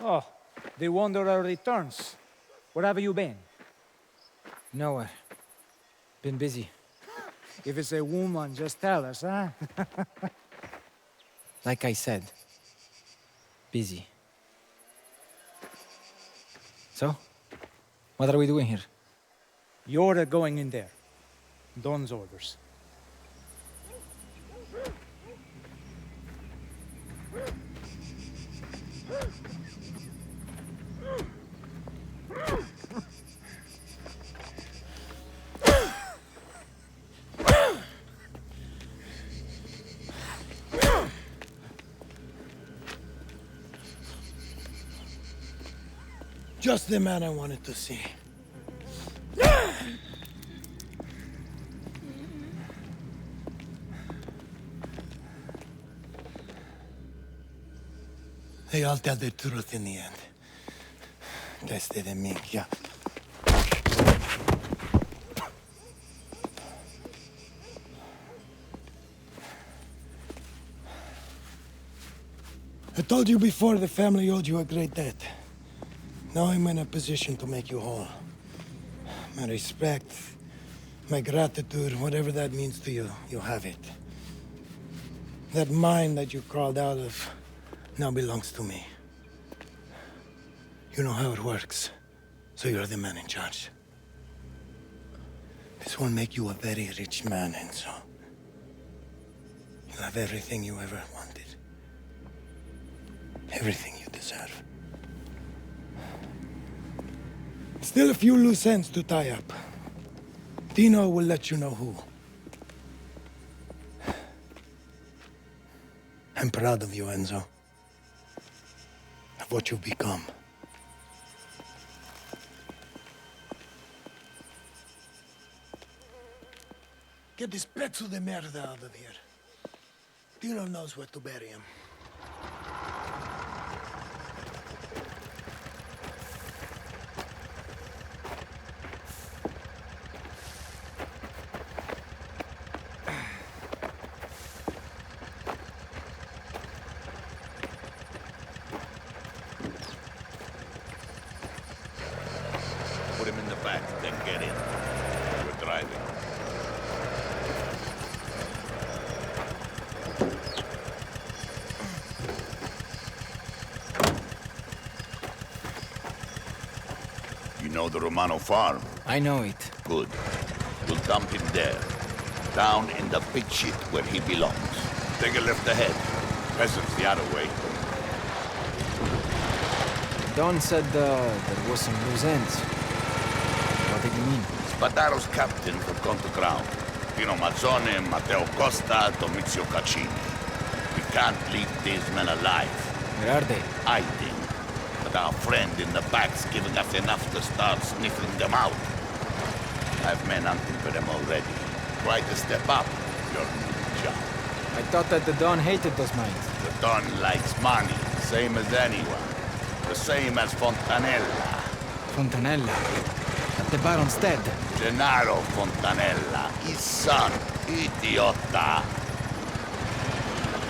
Oh, the wanderer returns. Where have you been? Nowhere. Been busy. If it's a woman, just tell us, huh? Like I said. Busy. So? What are we doing here? You're going in there. Don's orders. Just the man I wanted to see. They all tell the truth in the end. Desde de Mafia. I told you before the family owed you a great debt. Now I'm in a position to make you whole. My respect, my gratitude, whatever that means to you, you have it. That mine that you crawled out of now belongs to me. You know how it works, so you're the man in charge. This will make you a very rich man, Enzo. You'll have everything you ever wanted. Everything you deserve. Still a few loose ends to tie up. Dino will let you know who. I'm proud of you, Enzo. Of what you've become. Get this pezzo de merda out of here. Dino knows where to bury him. Put him in the back, then get in. We're driving. You know the Romano farm? I know it. Good. We'll dump him there. Down in the pig shit where he belongs. Take a left ahead. Peasants the other way. Don said there was some loose ends. What did he mean? Spadaro's captain have gone to ground. Pino Mazzone, Matteo Costa, Domizio Caccini. We can't leave these men alive. Where are they? Hiding. But our friend in the back's giving us enough to start sniffing them out. I've men hunting for them already. Try to step up your new job. I thought that the Don hated those mines. The Don likes money, same as anyone. The same as Fontanella. Fontanella. At the Baron's dead. Gennaro Fontanella, his son, idiota.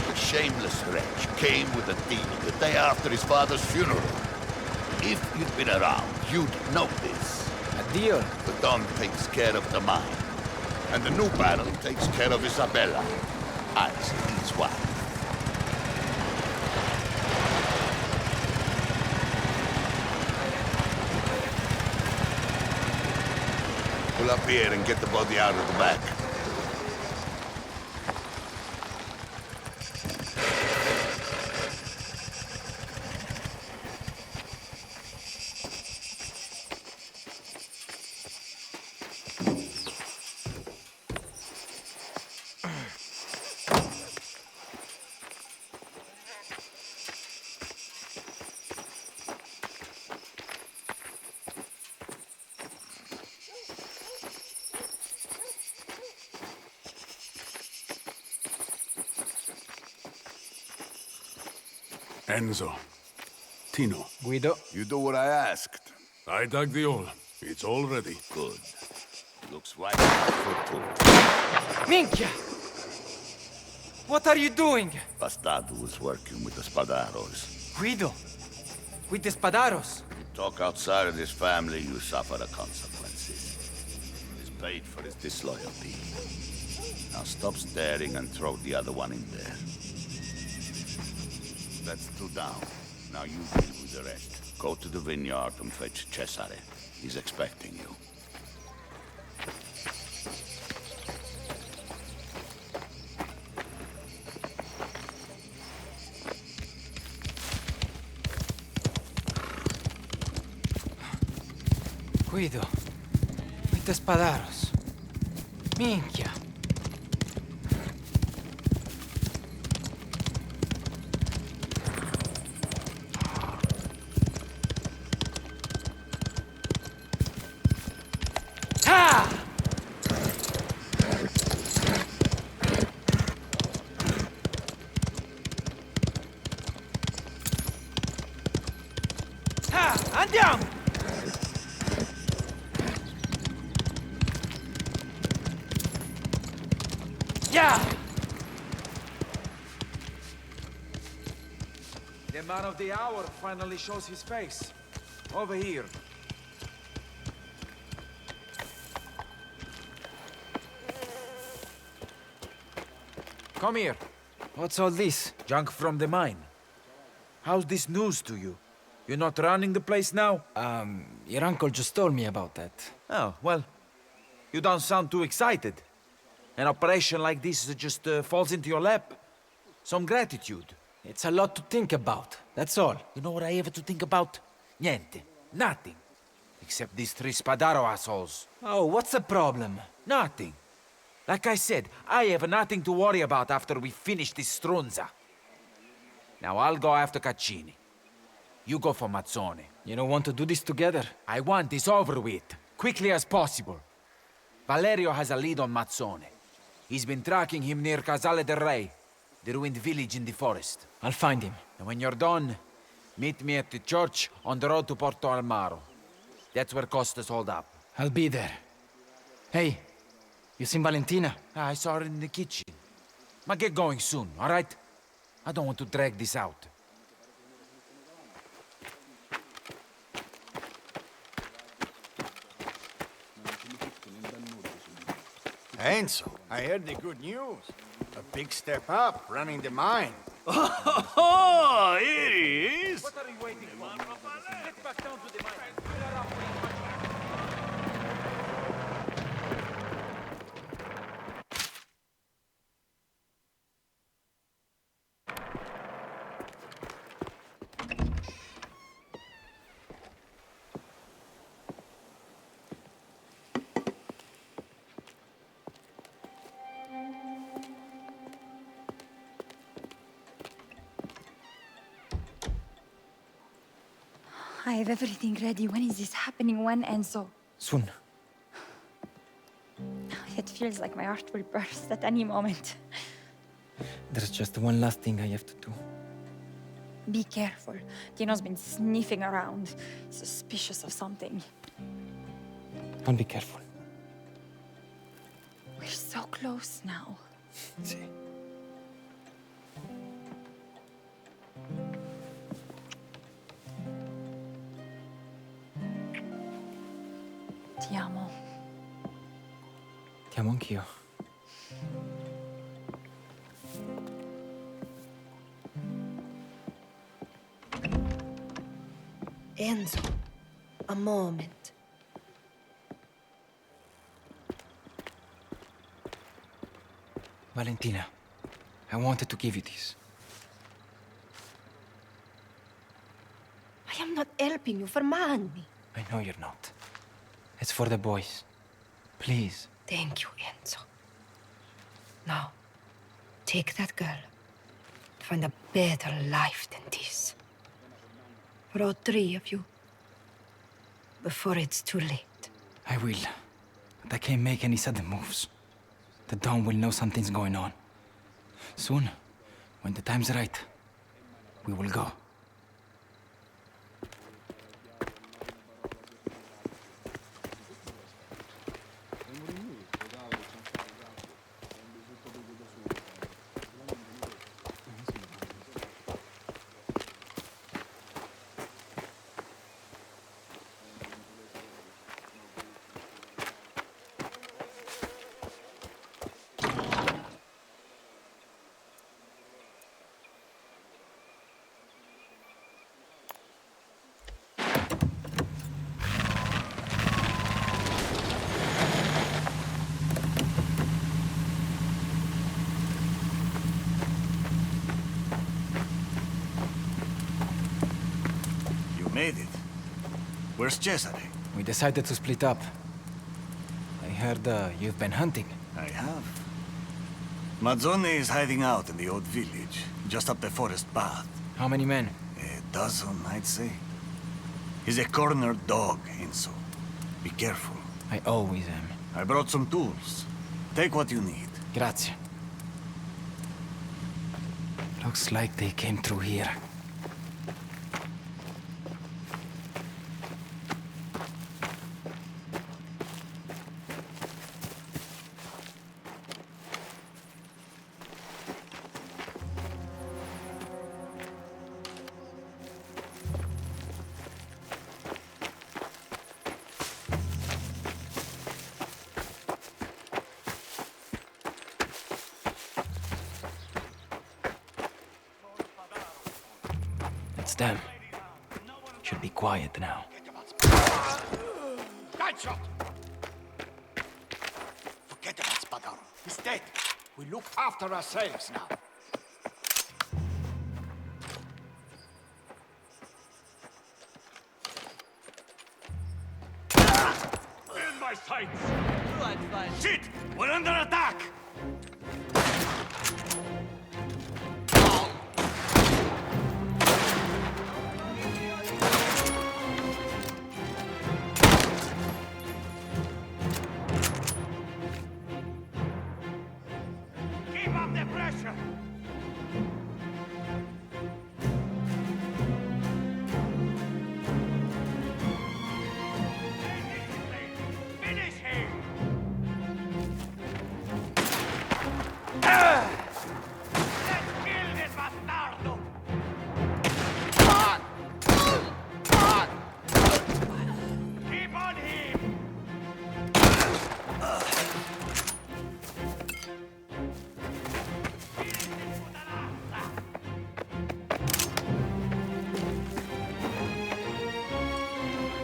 The shameless wretch came with a deal the day after his father's funeral. If you'd been around, you'd know this. A deal? The Don takes care of the mine, and the new Baron takes care of Isabella, as his wife. Pull up here and get the body out of the back. Enzo. Tino. Guido. You do what I asked. I dug the hole. It's all ready. Good. Looks right for two. Minchia! What are you doing? Bastardo was working with the Spadaros. Guido. With the Spadaros. Talk outside of this family, you suffer the consequences. He's paid for his disloyalty. Now stop staring and throw the other one in there. That's 2 down. Now you deal with the rest. Go to the vineyard and fetch Cesare. He's expecting you. Guido. With the Spadaros. Minchia. Andiamo! Yeah! The man of the hour finally shows his face. Over here. Come here. What's all this? Junk from the mine. How's this news to you? You're not running the place now? Your uncle just told me about that. Oh, well, you don't sound too excited. An operation like this just falls into your lap. Some gratitude. It's a lot to think about, that's all. You know what I have to think about? Niente. Nothing. Except these 3 Spadaro assholes. Oh, what's the problem? Nothing. Like I said, I have nothing to worry about after we finish this Strunza. Now I'll go after Caccini. You go for Mazzone. You don't want to do this together? I want this over with, quickly as possible. Valerio has a lead on Mazzone. He's been tracking him near Casale del Rey, the ruined village in the forest. I'll find him. And when you're done, meet me at the church on the road to Porto Almaro. That's where Costas hold up. I'll be there. Hey, you seen Valentina? I saw her in the kitchen. But get going soon, all right? I don't want to drag this out. Enzo, I heard the good news. A big step up, running the mine. Oh, here he is! What are you waiting for? Get back down to the mine. I have everything ready. When is this happening? When, Enzo? Soon. It feels like my heart will burst at any moment. There's just one last thing I have to do. Be careful. Tino's been sniffing around, suspicious of something. Don't be careful. We're so close now. See. Ti amo. Ti amo anch'io. Enzo, a moment. Valentina, I wanted to give you this. I am not helping you for money. I know you're not. It's for the boys. Please. Thank you, Enzo. Now, take that girl. Find a better life than this. For all 3 of you. Before it's too late. I will. But I can't make any sudden moves. The Don will know something's going on. Soon, when the time's right, we will go. Made it. Where's Cesare? We decided to split up. I heard you've been hunting. I have. Mazzone is hiding out in the old village, just up the forest path. How many men? A dozen, I'd say. He's a cornered dog, Enzo. Be careful. I always am. I brought some tools. Take what you need. Grazie. Looks like they came through here. It's them. Should be quiet now. Gunshot! Forget about Spadaro. He's dead. We look after ourselves now. In my sights! Shit! We're under attack! Keep up the pressure! Finish him! Let's kill this bastardo! Keep on him!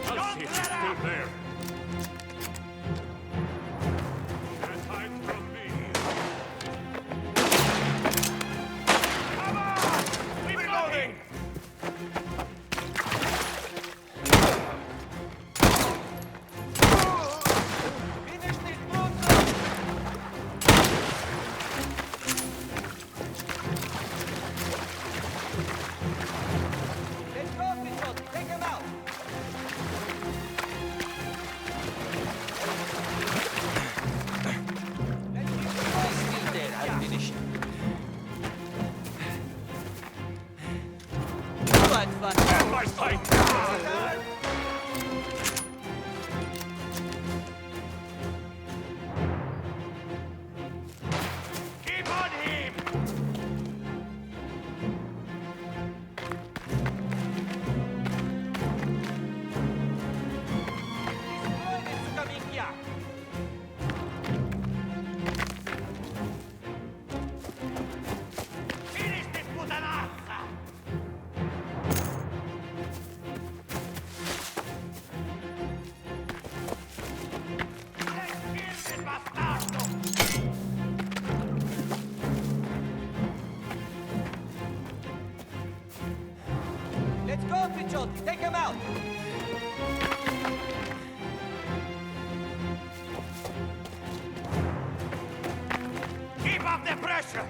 I'll see if he's still there. Can't hide from me. Come on! We're going! Finish this brute! Let's go, Pichot! Take him out! Still dead, I'll finish him. In my sights! Keep on him! Finish this putanazza! Let's kill this bastardo! Let's go, Pichotti! Take him out! Keep up the pressure!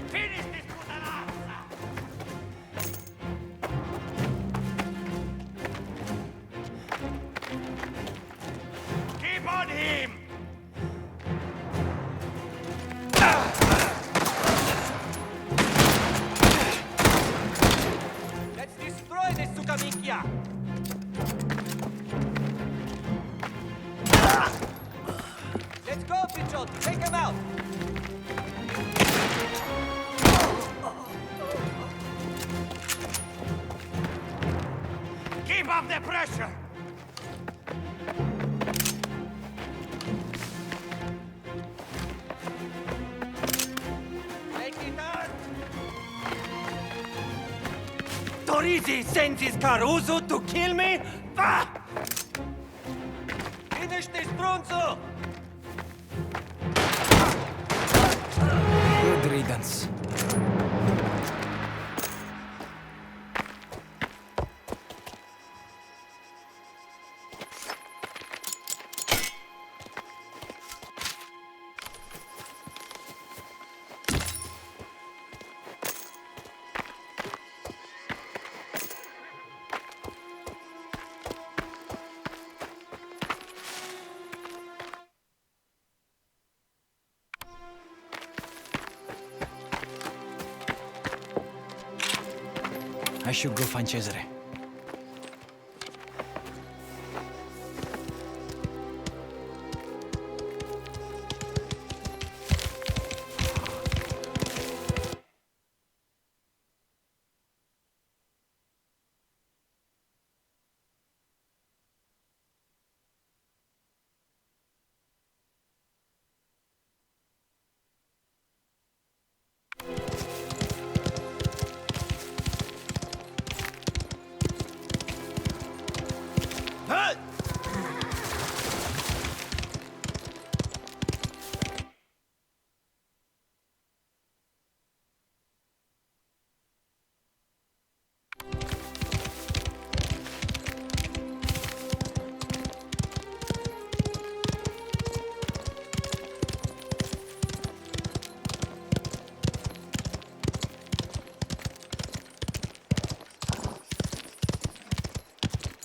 Finish this putanazza! Keep on him! Let's destroy this Sukamikya! Let's go, Pichot! Take him out! Keep up the pressure! Make it hurt! Torisi sends his Caruso to kill me? Ah! Finish this Bronzo! riddance. I should go find Cesare.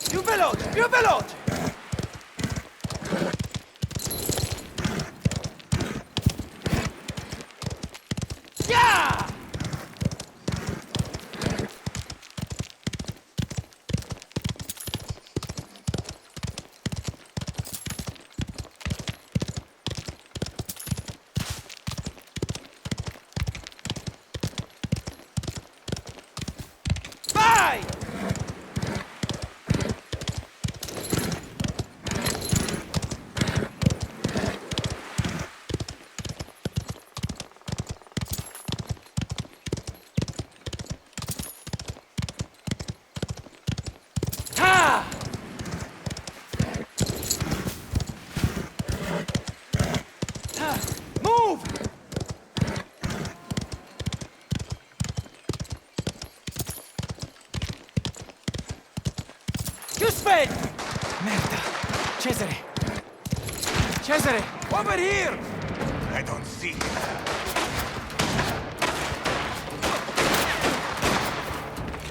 Più veloce, più veloce! Yeah! Vai! Move! You sped! Merda! Cesare! Cesare! Over here! I don't see him.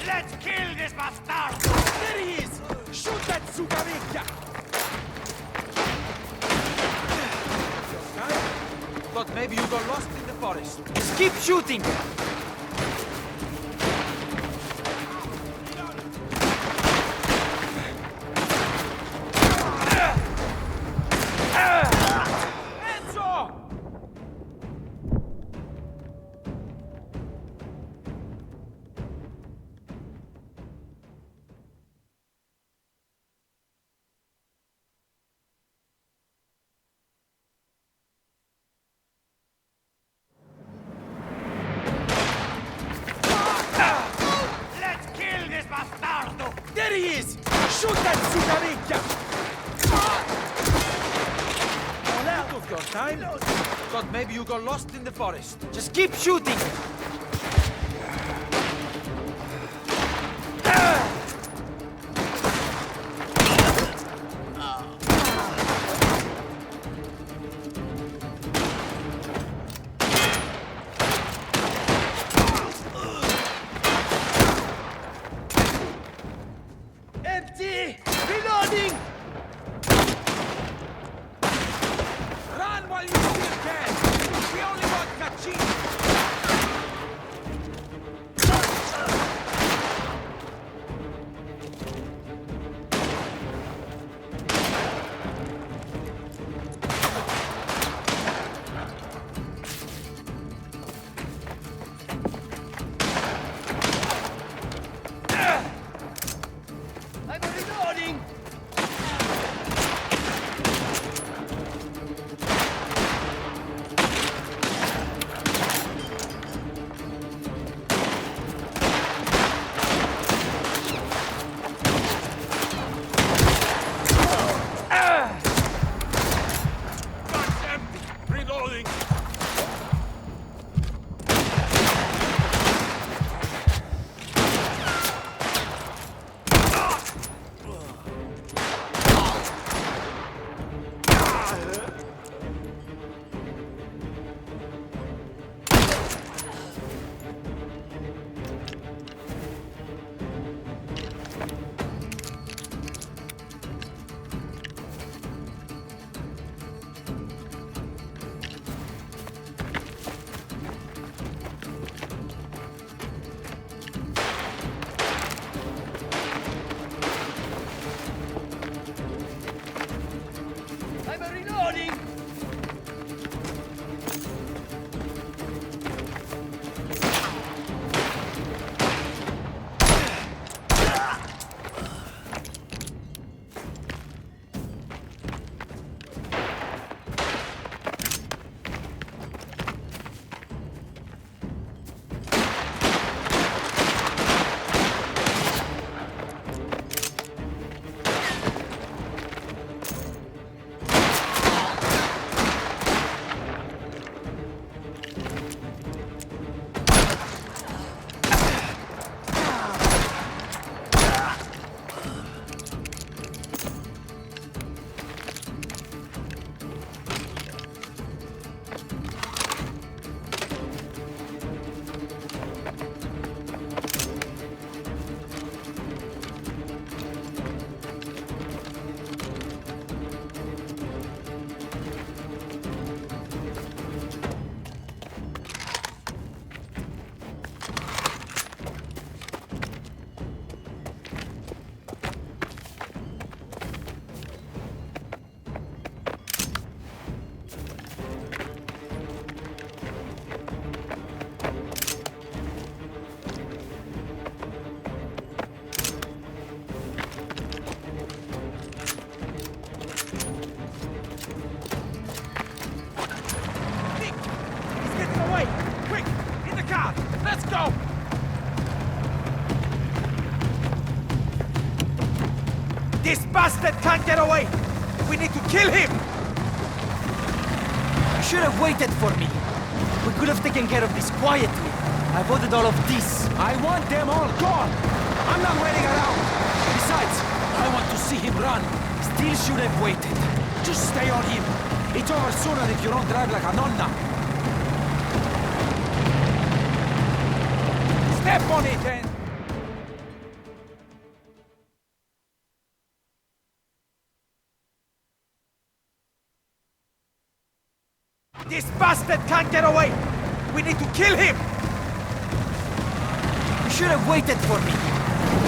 Let's kill this bastard! There he is! Shoot that Sugavecchia! Thought maybe you got lost in the forest. Just keep shooting! Let's kill this bastardo! There he is! Shoot that Sugavecchia! All out of your time? Thought maybe you got lost in the forest. Just keep shooting! Empty! Reloading! Run while you still can! We only want Cacchini! I'm reloading! This bastard can't get away! We need to kill him! You should have waited for me. We could have taken care of this quietly. I voted all of this. I want them all gone! I'm not waiting around! Besides, I want to see him run. Still should have waited. Just stay on him. It's over sooner if you don't drive like a nonna. Step on it and... This bastard can't get away! We need to kill him! You should have waited for me.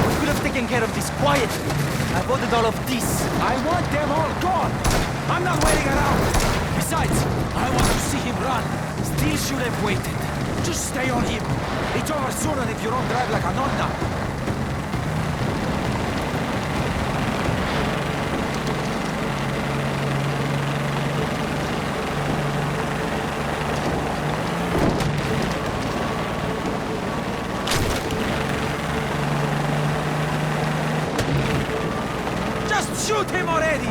We could have taken care of this quietly. I voted all of this. I want them all gone! I'm not waiting around! Besides, I want to see him run. Still should have waited. Just stay on him. It's over sooner if you don't drive like a nonna. Just shoot him already!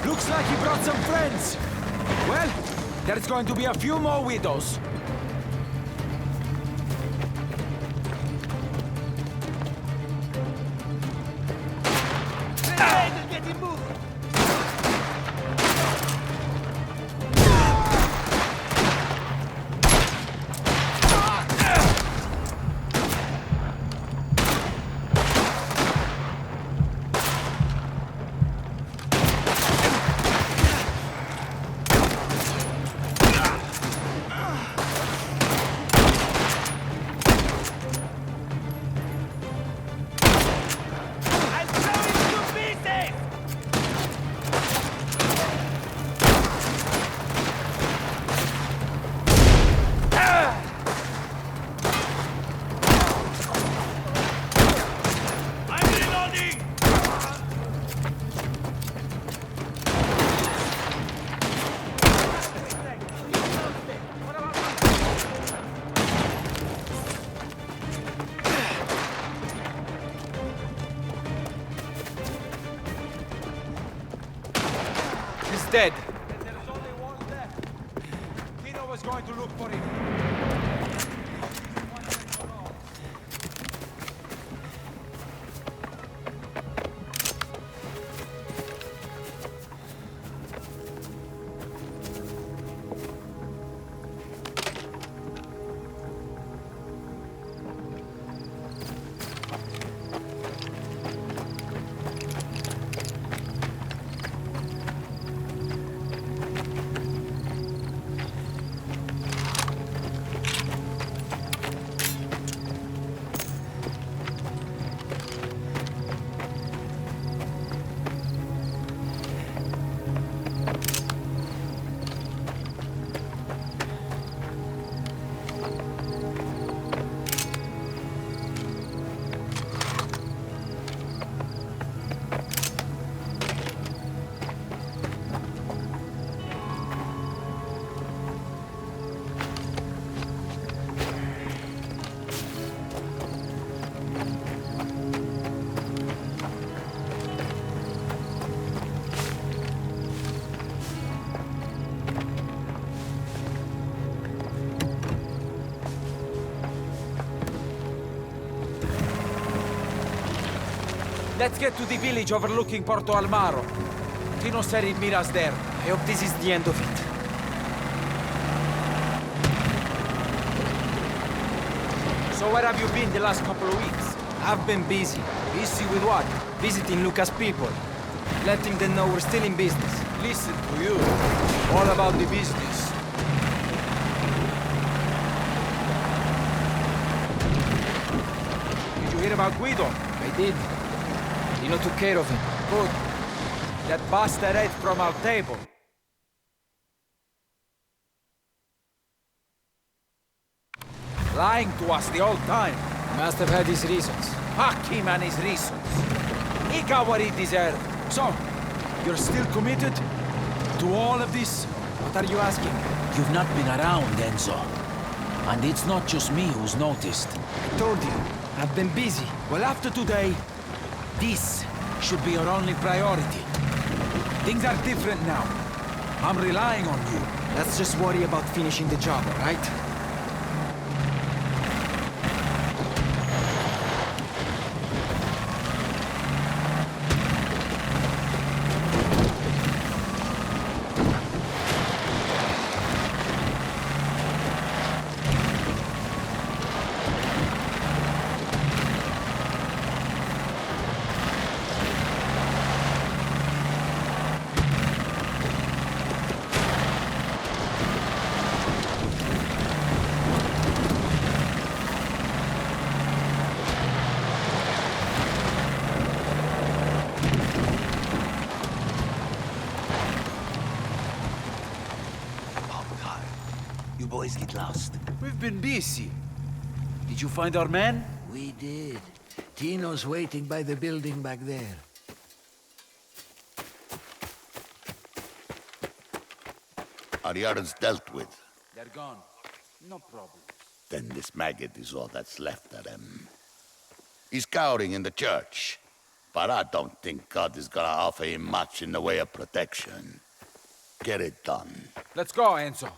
Looks like he brought some friends. Well, there's going to be a few more widows. He's dead. There's only one left. Tino was going to look for him. Let's get to the village overlooking Porto Almaro. Tino said he'd meet us there. I hope this is the end of it. So where have you been the last couple of weeks? I've been busy. Busy with what? Visiting Lucas' people. Letting them know we're still in business. Listen to you. All about the business. Did you hear about Guido? I did. Dino took care of him. Good. That bastard ate from our table. Lying to us the whole time. He must have had his reasons. Fuck him and his reasons. He got what he deserved. So, you're still committed to all of this? What are you asking? You've not been around, Enzo. And it's not just me who's noticed. I told you, I've been busy. Well, after today, this should be your only priority. Things are different now. I'm relying on you. Let's just worry about finishing the job, all right? You boys get lost. We've been busy. Did you find our man? We did. Tino's waiting by the building back there. Ariaran's dealt with. They're gone. No problem. Then this maggot is all that's left of him. He's cowering in the church. But I don't think God is gonna offer him much in the way of protection. Get it done. Let's go, Enzo.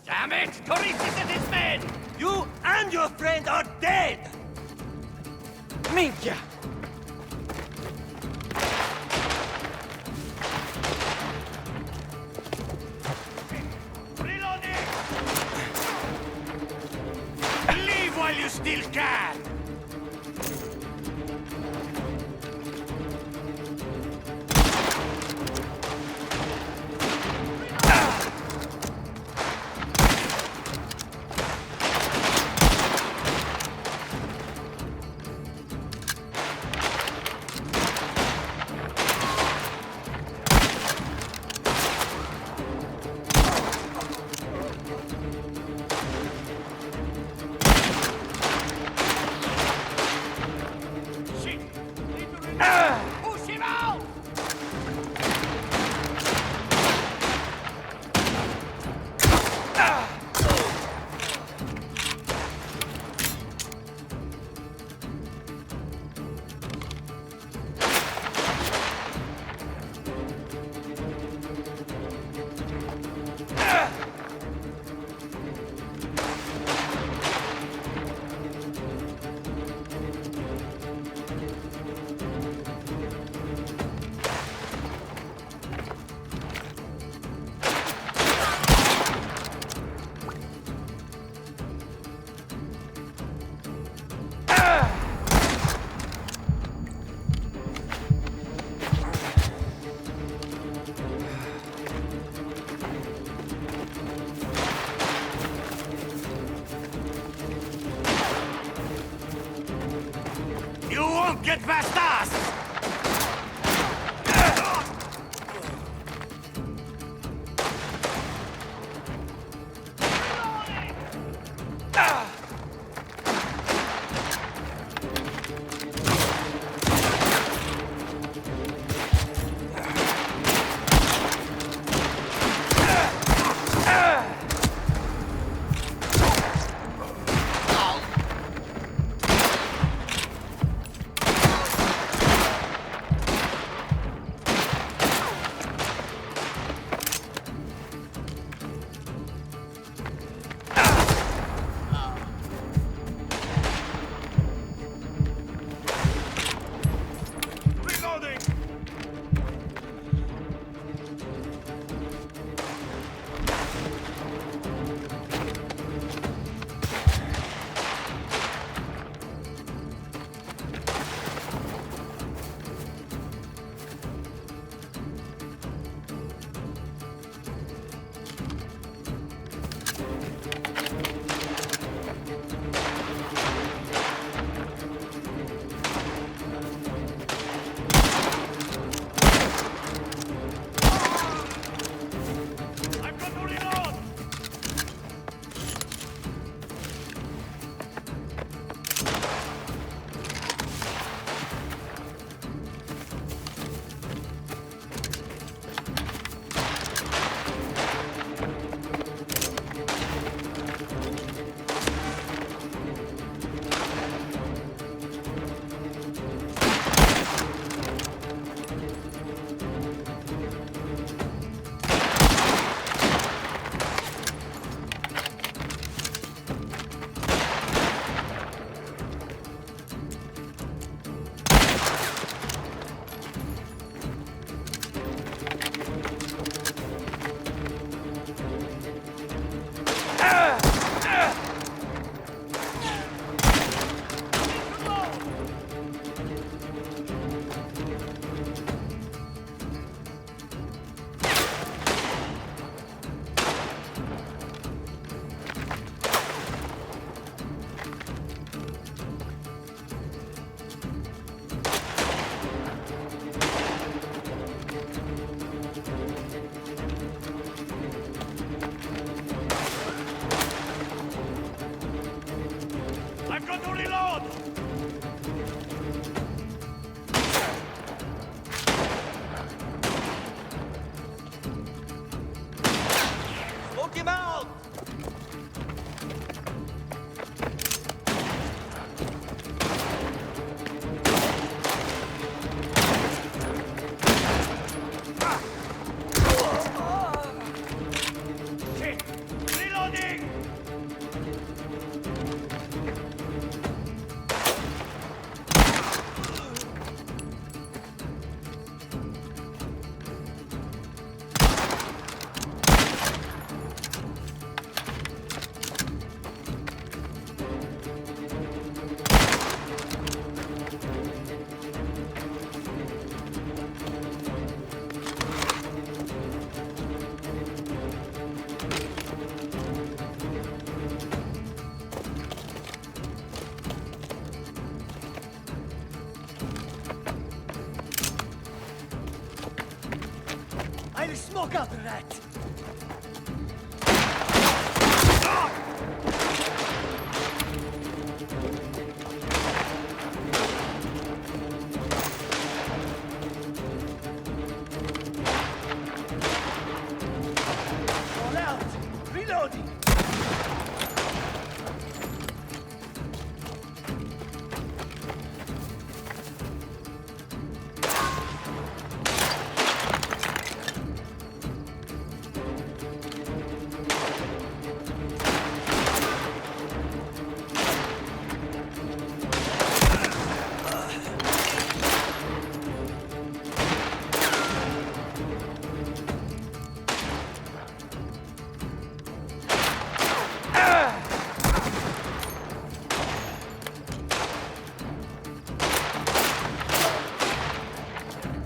Damn it! Torrices and his men! You and your friend are dead! Minchia! Reloading! Leave while you still can! Push him out! You won't get past us! the smoke out, rat! All out! Reloading!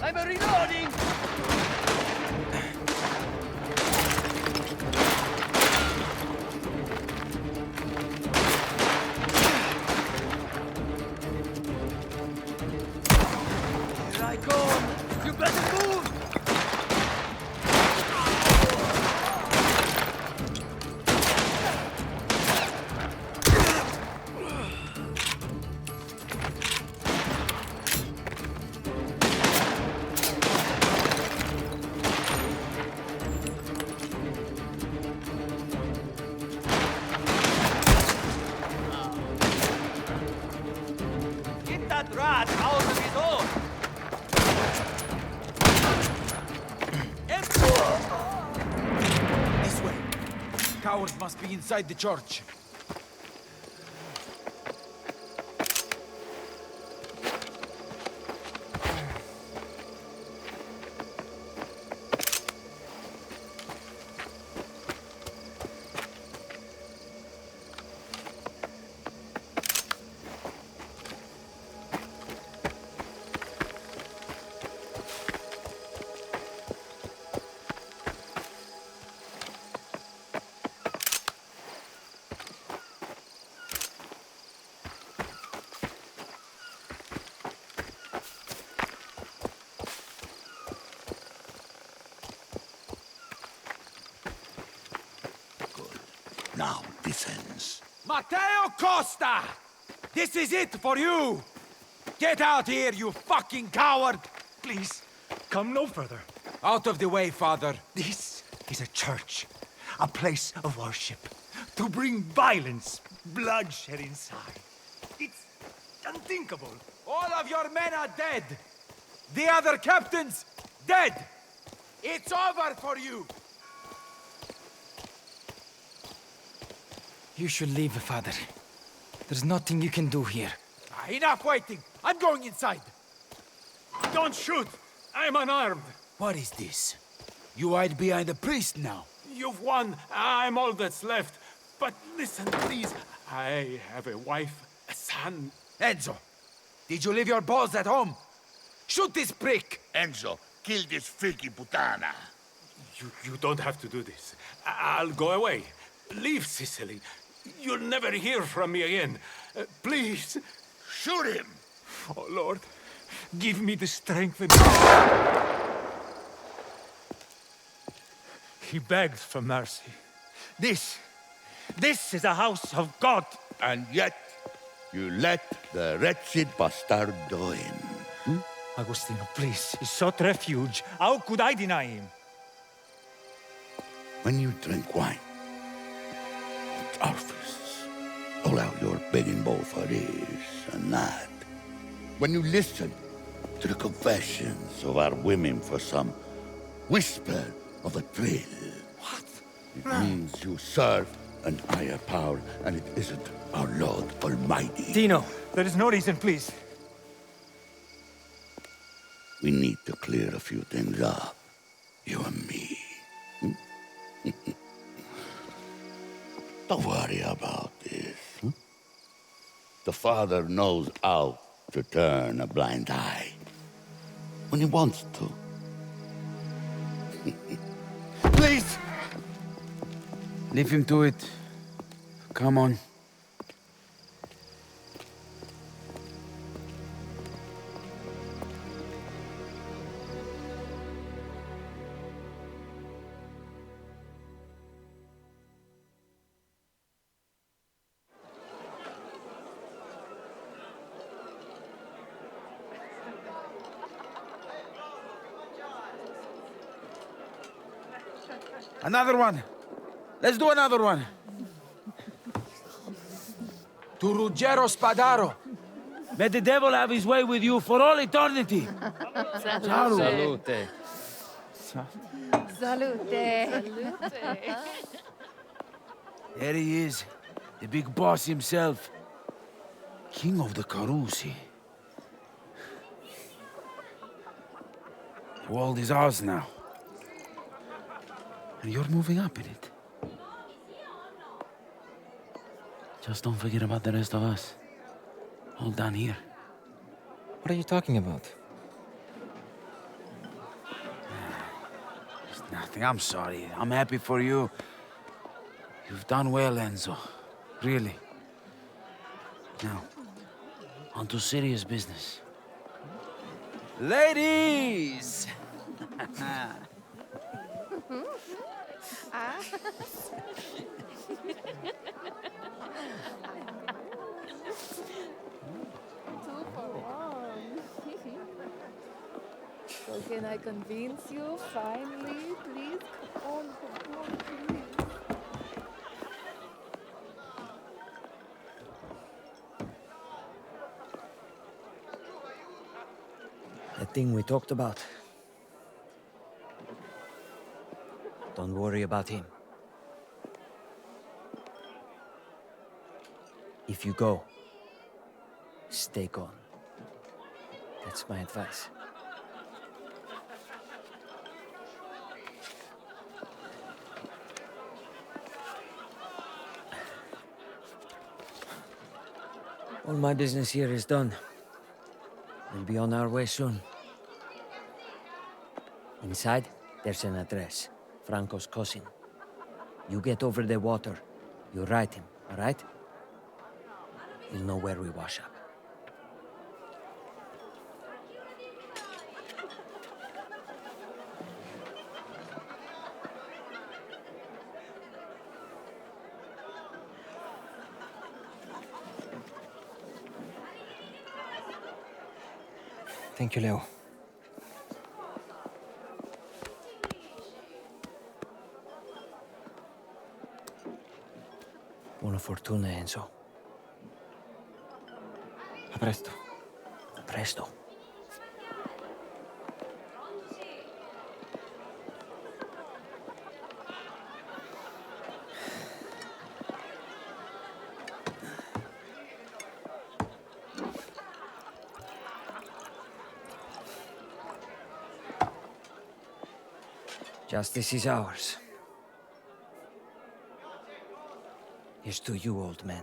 I'm reloading! Here I come! You better move! Get that rat out of his hole! This way. Cowards must be inside the church. Now descends. Matteo Costa! This is it for you! Get out here, you fucking coward! Please, come no further. Out of the way, father. This is a church, a place of worship. To bring violence, bloodshed inside. It's unthinkable. All of your men are dead! The other captains, dead! It's over for you! You should leave, father. There's nothing you can do here. Enough waiting! I'm going inside! Don't shoot! I'm unarmed! What is this? You hide behind the priest now? You've won. I'm all that's left. But listen, please. I have a wife, a son. Enzo, did you leave your balls at home? Shoot this prick! Enzo, kill this filthy putana. You don't have to do this. I'll go away. Leave Sicily. You'll never hear from me again. Please. Shoot him! Oh, Lord, give me the strength and... He begged for mercy. This is a house of God. And yet, you let the wretched bastardo in. Agostino, please. He sought refuge. How could I deny him? When you drink wine with our fists, all out your begging bowl for this and that. When you listen to the confessions of our women for some whisper of a thrill. What? It means you serve an higher power, and it isn't our Lord Almighty. Dino, there is no reason, please. We need to clear a few things up, you and me. Don't worry about this. The Father knows how to turn a blind eye when he wants to. Please! Leave him to it. Come on. Another one. Let's do another one. To Ruggero Spadaro. May the devil have his way with you for all eternity. Salute. Salute. There he is, the big boss himself. King of the Carusi. The world is ours now. And you're moving up in it. Just don't forget about the rest of us. All down here. What are you talking about? It's nothing. I'm sorry. I'm happy for you. You've done well, Enzo. Really. Now, on to serious business. Ladies! So can I convince you finally, please? Come on, please. That thing we talked about. Don't worry about him. If you go, stay gone. That's my advice. All my business here is done. We'll be on our way soon. Inside, there's an address. Franco's cousin. You get over the water. You write him, all right? You'll know where we wash up. Thank you, Leo. Buona fortuna, Enzo. A presto. A presto. Justice is ours. Here's to you, old man.